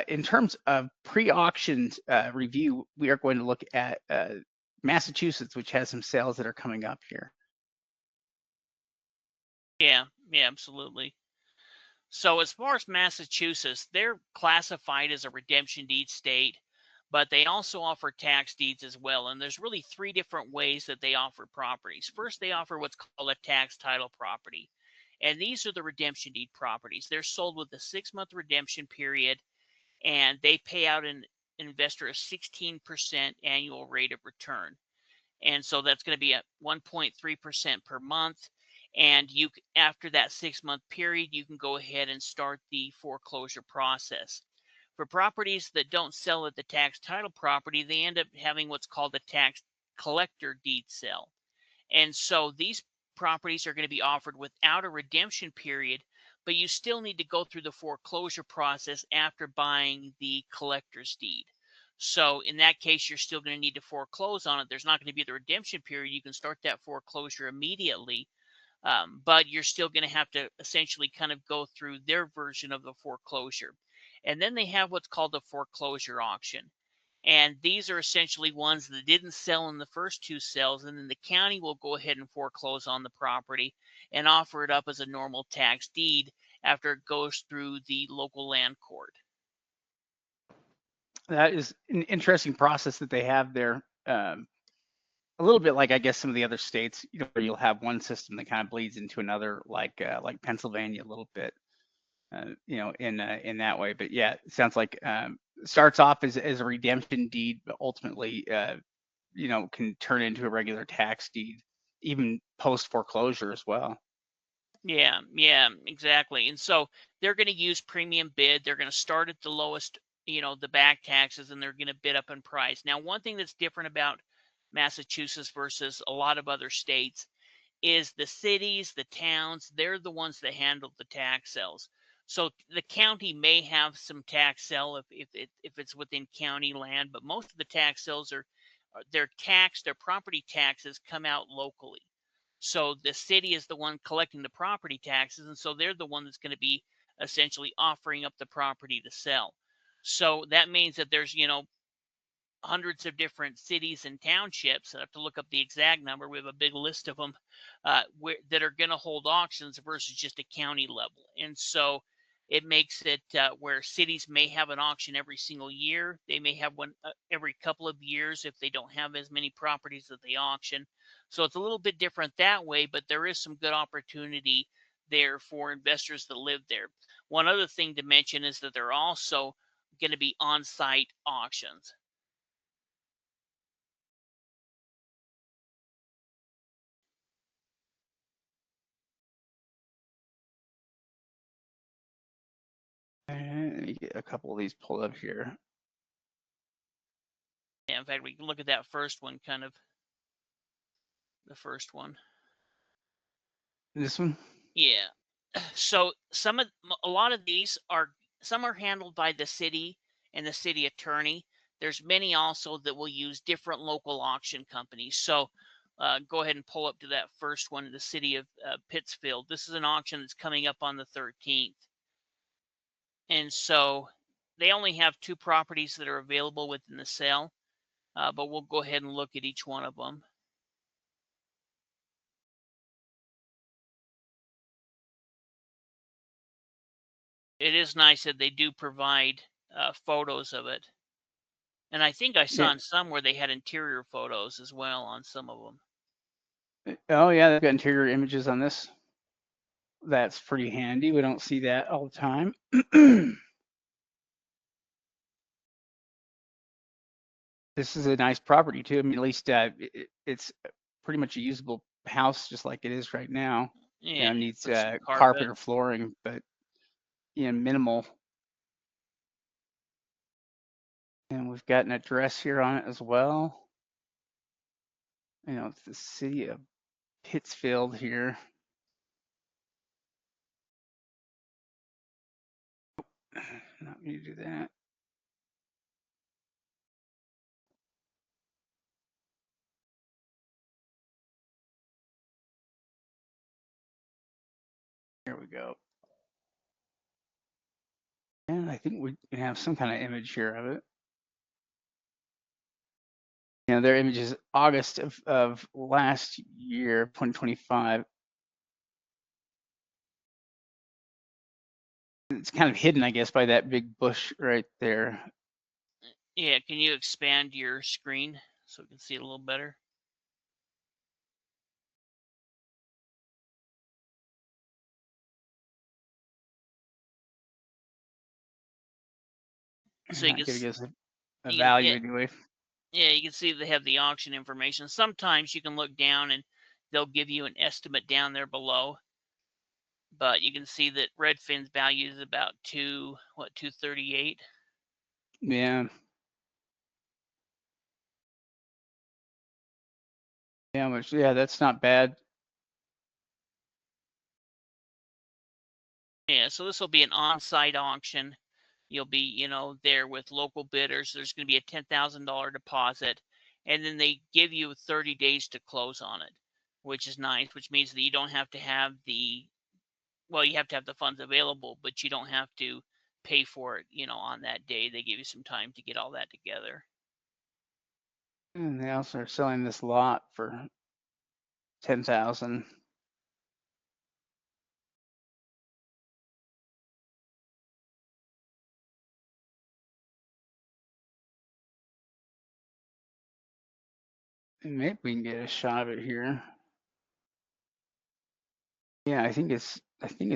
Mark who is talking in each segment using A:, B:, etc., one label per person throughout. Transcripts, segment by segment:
A: in terms of pre-auction review, we are going to look at Massachusetts, which has some sales that are coming up here.
B: Yeah, absolutely. So as far as Massachusetts, they're classified as a redemption deed state, but they also offer tax deeds as well. And there's really three different ways that they offer properties. First, they offer what's called a tax title property. And these are the redemption deed properties. They're sold with a 6-month redemption period, and they pay out an investor a 16% annual rate of return. And so that's going to be at 1.3% per month. And you, after that 6-month period, you can go ahead and start the foreclosure process. For properties that don't sell at the tax title property, they end up having what's called a tax collector deed sale. And so these properties are going to be offered without a redemption period, but you still need to go through the foreclosure process after buying the collector's deed. So in that case, you're still going to need to foreclose on it. There's not going to be the redemption period. You can start that foreclosure immediately, but you're still going to have to essentially kind of go through their version of the foreclosure. And then they have what's called a foreclosure auction. And these are essentially ones that didn't sell in the first two sales, and then the county will go ahead and foreclose on the property and offer it up as a normal tax deed after it goes through the local land court.
A: That is an interesting process that they have there. A little bit like I guess some of the other states, where you'll have one system that kind of bleeds into another, like Pennsylvania a little bit, in that way. But yeah, it sounds like starts off as a redemption deed, but ultimately, can turn into a regular tax deed, even post foreclosure as well.
B: Yeah, exactly. And so they're going to use premium bid. They're going to start at the lowest, the back taxes, and they're going to bid up in price. Now, one thing that's different about Massachusetts versus a lot of other states is the cities, the towns, they're the ones that handle the tax sales. So the county may have some tax sale if it's within county land, but most of the tax sales their property taxes come out locally. So the city is the one collecting the property taxes, and so they're the one that's going to be essentially offering up the property to sell. So that means that there's, hundreds of different cities and townships. I have to look up the exact number. We have a big list of them that are going to hold auctions versus just a county level. And so it makes it where cities may have an auction every single year. They may have one every couple of years if they don't have as many properties that they auction. So it's a little bit different that way, but there is some good opportunity there for investors that live there. One other thing to mention is that they're also going to be on-site auctions.
A: And let me get a couple of these pulled up here.
B: Yeah, in fact, we can look at that first one, kind of the first one.
A: This one?
B: Yeah. So a lot of these some are handled by the city and the city attorney. There's many also that will use different local auction companies. So go ahead and pull up to that first one in the city of Pittsfield. This is an auction that's coming up on the 13th. And so they only have 2 properties that are available within the sale, but we'll go ahead and look at each one of them. It is nice that they do provide photos of it. And I think I saw
A: Yeah.
B: in some where they had interior photos as well on some of them.
A: Oh yeah, they've got interior images on this. That's pretty handy. We don't see that all the time. This is a nice property too. I mean, at least it's pretty much a usable house, just like it is right now.
B: Yeah,
A: It needs
B: with some
A: carpet
B: carpet.
A: or flooring, but minimal. And we've got an address here on it as well. It's the city of Pittsfield here. Not me to do that. Here we go. And I think we can have some kind of image here of it. You know, their image is August of last year, 2025. It's kind of hidden, I guess, by that big bush right there.
B: Yeah, can you expand your screen so we can see it a little better? So you
A: Not
B: can
A: gonna give us a
B: you can
A: value
B: see
A: anyway.
B: yeah, you can see they have the auction information. Sometimes you can look down and they'll give you an estimate down there below. But you can see that Redfin's value is about 238.
A: Yeah. Yeah, which yeah, that's not bad.
B: Yeah, so this will be an on-site auction. You'll be, there with local bidders. There's going to be a $10,000 deposit, and then they give you 30 days to close on it, which is nice, which means that you don't have to have you have to have the funds available, but you don't have to pay for it, on that day. They give you some time to get all that together.
A: And they also are selling this lot for 10,000. And maybe we can get a shot of it here. Yeah, I think it's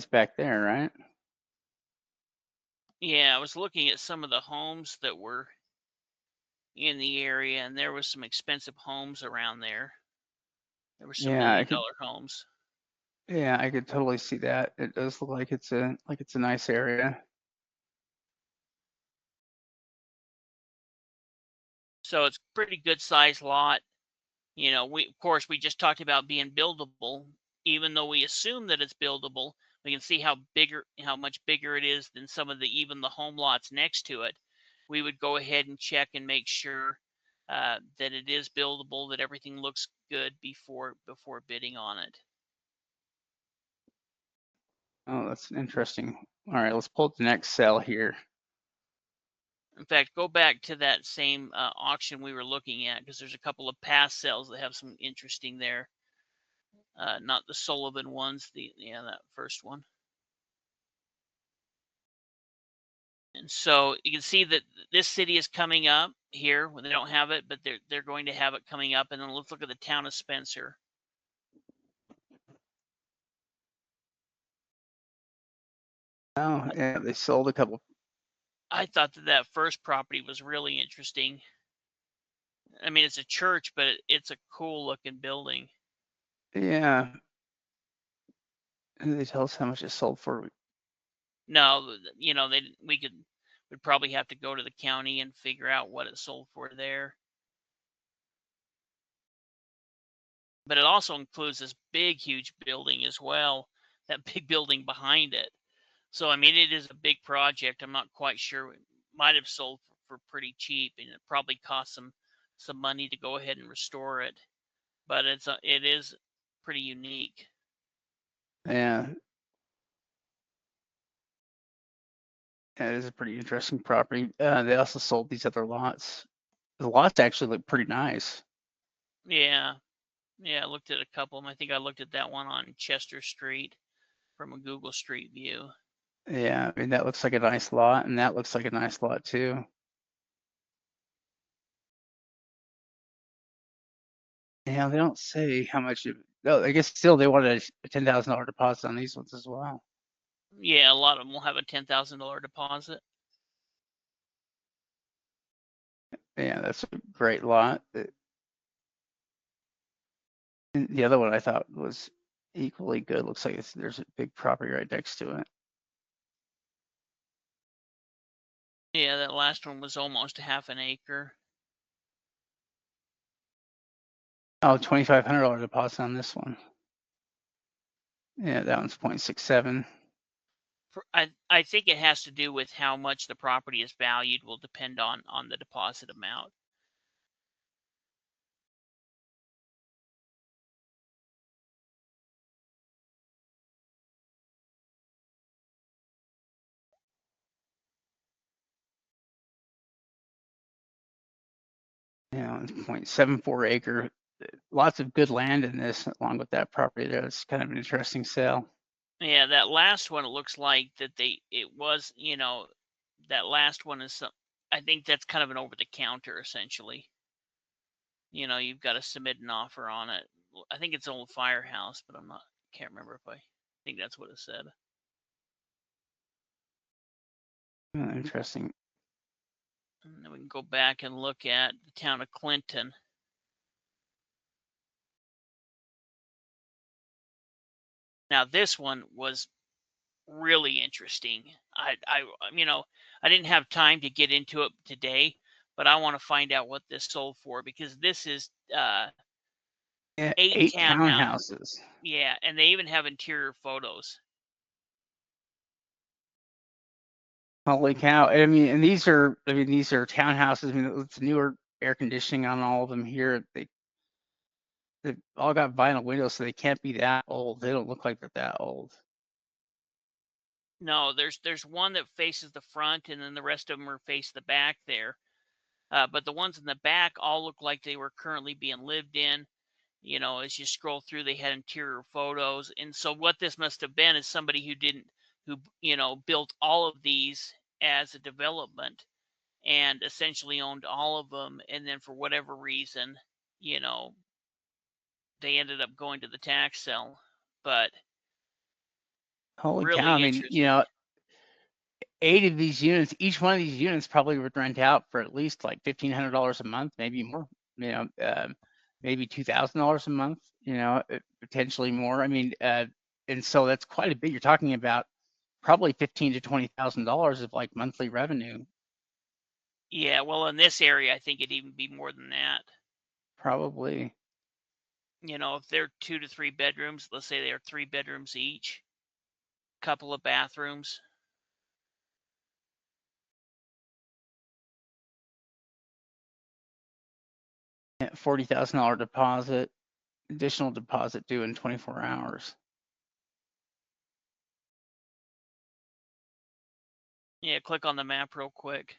A: back there, right?
B: Yeah, I was looking at some of the homes that were in the area, and there was some expensive homes around there. There were some
A: Yeah,
B: million-dollar homes.
A: I could totally see that. It does look like it's a nice area.
B: So it's pretty good sized lot. Of course we just talked about being buildable. Even though we assume that it's buildable, we can see how much bigger it is than some of even the home lots next to it. We would go ahead and check and make sure that it is buildable, that everything looks good before bidding on it.
A: Oh, that's interesting. All right, let's pull up the next cell here.
B: In fact, go back to that same auction we were looking at, because there's a couple of past sales that have some interesting there. Not the Sullivan ones, that first one. And so you can see that this city is coming up here. Well, they don't have it, but they're going to have it coming up. And then let's look at the town of Spencer.
A: Oh, yeah, they sold a couple.
B: I thought that first property was really interesting. I mean, it's a church, but it's a cool looking building.
A: Yeah. And they tell us how much it sold for.
B: No, we'd probably have to go to the county and figure out what it sold for there. But it also includes this big, huge building as well. That big building behind it. So I mean, it is a big project. I'm not quite sure. It might have sold for pretty cheap, and it probably cost some money to go ahead and restore it. But it is pretty unique.
A: Yeah, it is a pretty interesting property. They also sold these other lots. The lots actually look pretty nice.
B: Yeah, yeah. I looked at a couple of them. I think I looked at that one on Chester Street from a Google Street View.
A: Yeah, I mean that looks like a nice lot, and that looks like a nice lot too. Yeah, they don't say how much. No, I guess still they wanted a $10,000 deposit on these ones as well.
B: Yeah, a lot of them will have a $10,000 deposit.
A: Yeah, that's a great lot. And the other one I thought was equally good. Looks like there's a big property right next to it.
B: Yeah, that last one was almost half an acre.
A: Oh, $2,500 deposit on this one. Yeah, that one's 0.67.
B: I think it has to do with how much the property is valued will depend on the deposit amount.
A: It's 0.74 acre. Lots of good land in this, along with that property there. It's kind of an interesting sale.
B: Yeah, that last one, it looks like that it was, that last one is I think that's kind of an over the counter essentially. You've got to submit an offer on it. I think it's an old firehouse, but can't remember if I think that's what it said.
A: Interesting.
B: And then we can go back and look at the town of Clinton. Now this one was really interesting. I didn't have time to get into it today, but I want to find out what this sold for because this is
A: Yeah,
B: 8
A: 8
B: townhouse.
A: townhouses.
B: Yeah, and they even have interior photos.
A: Holy cow. And these are townhouses. I mean, it's newer air conditioning on all of them here. They've all got vinyl windows, so they can't be that old. They don't look like they're that old.
B: No, there's one that faces the front, and then the rest of them are face the back there. But the ones in the back all look like they were currently being lived in. As you scroll through, they had interior photos, and so what this must have been is somebody who built all of these as a development and essentially owned all of them, and then for whatever reason, you know, they ended up going to the tax sale. But
A: Holy cow.
B: really
A: I mean,
B: interesting.
A: 8 of these units, each one of these units probably would rent out for at least like $1,500 a month, maybe more, maybe $2,000 a month, potentially more. I mean, and so that's quite a bit. You're talking about probably $15,000 to $20,000 of like monthly revenue,
B: Yeah, well, in this area, I think it'd even be more than that.
A: probably.
B: If they're 2 to 3 bedrooms, let's say they're 3 bedrooms each, couple of bathrooms.
A: $40,000 deposit, additional deposit due in 24 hours.
B: Yeah, click on the map real quick.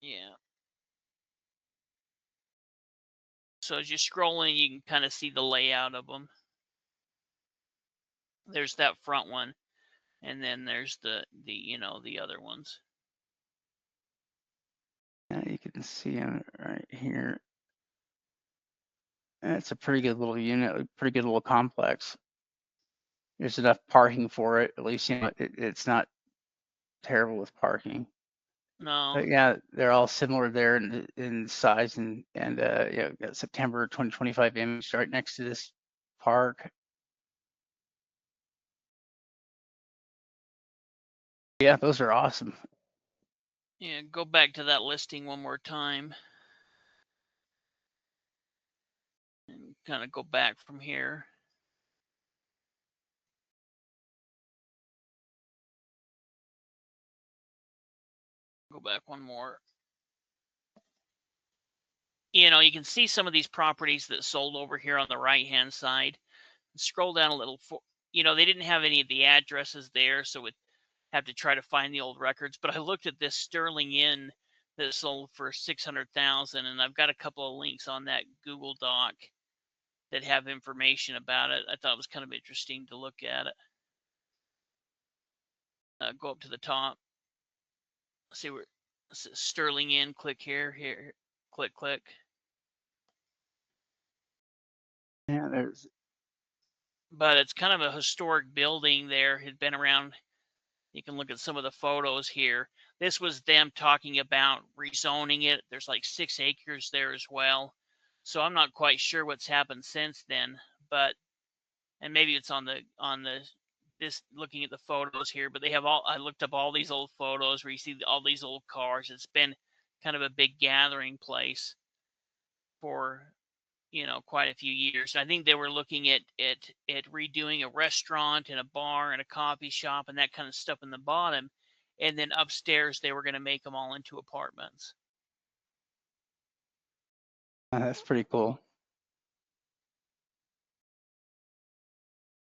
B: Yeah. So as you're scrolling, you can kind of see the layout of them. There's that front one, and then there's the other ones.
A: You can see it right here. It's a pretty good little unit, pretty good little complex. There's enough parking for it. At least, it's not terrible with parking.
B: No.
A: But yeah, they're all similar there in size and got September 2025 image right next to this park. Yeah, those are awesome.
B: Yeah, go back to that listing one more time. And kind of go back from here. Go back one more. You can see some of these properties that sold over here on the right-hand side. Scroll down a little. They didn't have any of the addresses there, so we'd have to try to find the old records. But I looked at this Sterling Inn that sold for 600,000, and I've got a couple of links on that Google Doc that have information about it. I thought it was kind of interesting to look at it. Go up to the top. See where Sterling Inn. Click here, click.
A: Yeah, there's.
B: But it's kind of a historic building there. It had been around. You can look at some of the photos here. This was them talking about rezoning it. There's like 6 acres there as well. So I'm not quite sure what's happened since then, but and maybe it's on this looking at the photos here, but I looked up all these old photos where you see all these old cars. It's been kind of a big gathering place for quite a few years. I think they were looking at redoing a restaurant and a bar and a coffee shop and that kind of stuff in the bottom, and then upstairs they were going to make them all into apartments.
A: That's pretty cool.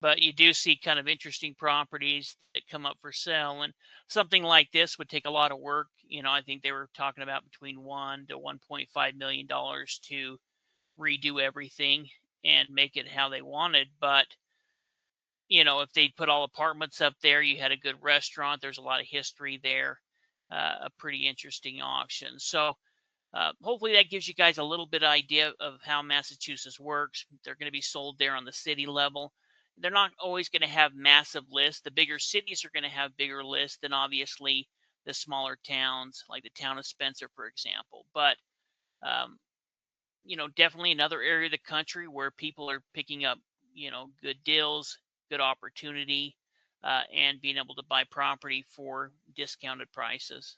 B: but you do see kind of interesting properties that come up for sale. And something like this would take a lot of work. I think they were talking about between $1 to $1.5 million to redo everything and make it how they wanted. But if they put all apartments up there, you had a good restaurant, there's a lot of history there, a pretty interesting auction. So hopefully that gives you guys a little bit of idea of how Massachusetts works. They're going to be sold there on the city level. They're not always going to have massive lists. The bigger cities are going to have bigger lists than obviously the smaller towns, like the town of Spencer, for example. But um, definitely another area of the country where people are picking up, good deals, good opportunity, and being able to buy property for discounted prices.